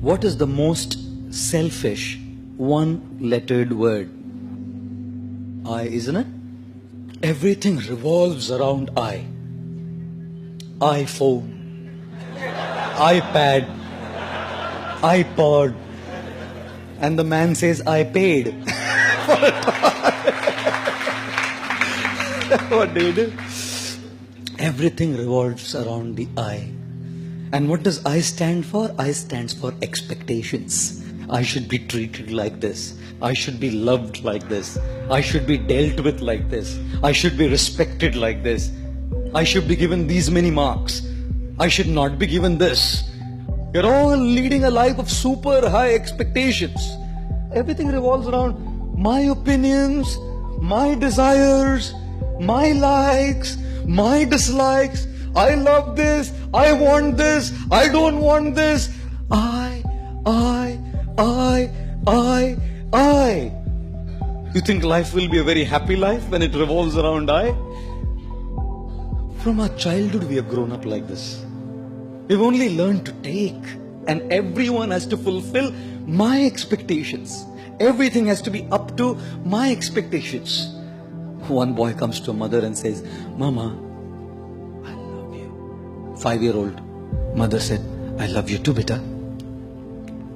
What is the most selfish one-lettered word? I, isn't it? Everything revolves around I. iPhone, iPad, iPod, and the man says, I paid. What do you do? Everything revolves around the I. And what does I stand for? I stands for expectations. I should be treated like this. I should be loved like this. I should be dealt with like this. I should be respected like this. I should be given these many marks. I should not be given this. You're all leading a life of super high expectations. Everything revolves around my opinions, my desires, my likes, my dislikes. I love this, I want this, I don't want this. I. You think life will be a very happy life when it revolves around I? From our childhood we have grown up like this. We've only learned to take, and everyone has to fulfill my expectations. Everything has to be up to my expectations. One boy comes to a mother and says, Mama, I love you. 5-year-old mother said, I love you too, beta.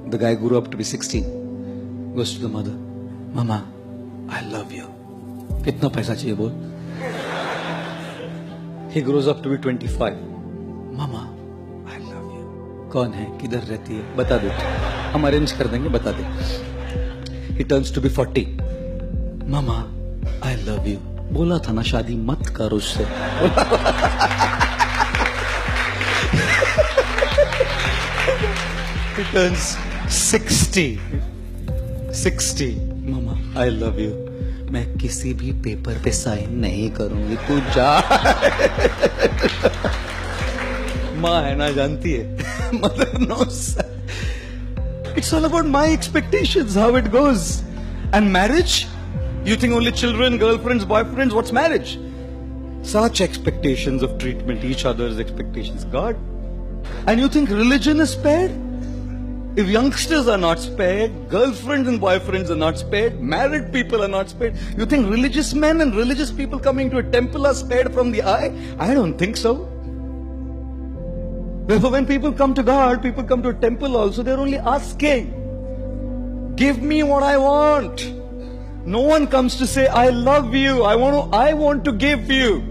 The guy grew up to be 16. Goes to the mother, Mama, I love you. Kitna paisa chahiye bol? He grows up to be 25. Mama, I love you. कौन है? किधर रहती है? बता दे. हम arrange कर देंगे, बता दे. He turns to be 40. Mama, I love you. बोला था ना शादी मत कर उससे. He turns 60. Mama, I love you. मैं किसी भी पेपर पे साइन नहीं करूंगी, तू जा. माँ है ना, जानती है. Mother knows. It's all about my expectations, how it goes. And marriage? You think only children, girlfriends, boyfriends? What's marriage? Such expectations of treatment, each other's expectations. God. And you think religion is spared? If youngsters are not spared, girlfriends and boyfriends are not spared, married people are not spared, you think religious men and religious people coming to a temple are spared from the eye? I don't think so. Therefore, when people come to God, people come to a temple also, they're only asking, give me what I want. No one comes to say, I love you, I want to give you.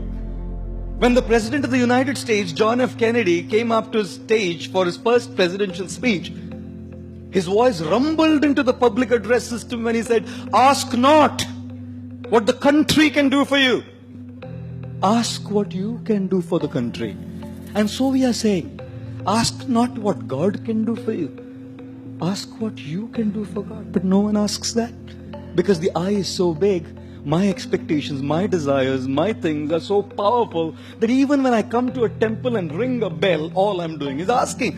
When the President of the United States, John F. Kennedy, came up to the stage for his first presidential speech, his voice rumbled into the public address system when he said, ask not what the country can do for you. Ask what you can do for the country. And so we are saying, ask not what God can do for you. Ask what you can do for God. But no one asks that. Because the I is so big, my expectations, my desires, my things are so powerful that even when I come to a temple and ring a bell, all I'm doing is asking.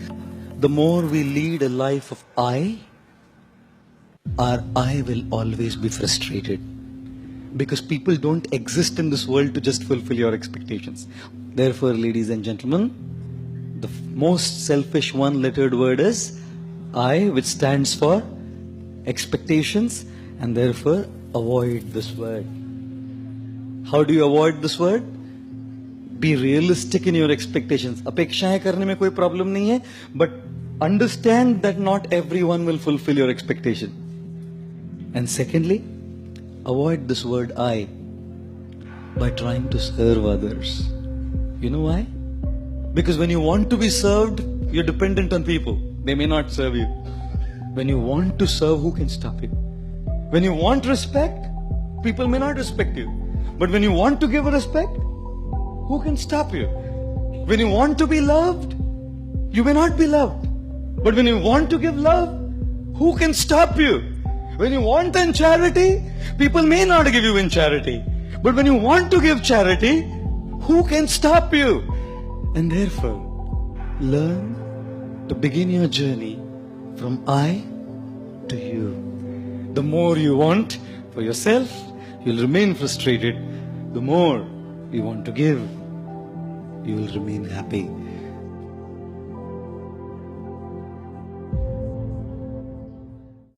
The more we lead a life of I, our I will always be frustrated. Because people don't exist in this world to just fulfill your expectations. Therefore, ladies and gentlemen, the most selfish one-lettered word is I, which stands for expectations, and therefore avoid this word. How do you avoid this word? Be realistic in your expectations. अपेक्षाएं करने में कोई problem नहीं है, but understand that not everyone will fulfill your expectation. And secondly, avoid this word I by trying to serve others. You know why? Because when you want to be served, you're dependent on people. They may not serve you. When you want to serve, who can stop you? When you want respect, people may not respect you. But when you want to give respect, who can stop you? When you want to be loved, you may not be loved. But when you want to give love, who can stop you? When you want in charity, people may not give you in charity. But when you want to give charity, who can stop you? And therefore, learn to begin your journey from I to you. The more you want for yourself, you'll remain frustrated. The more you want to give, you will remain happy.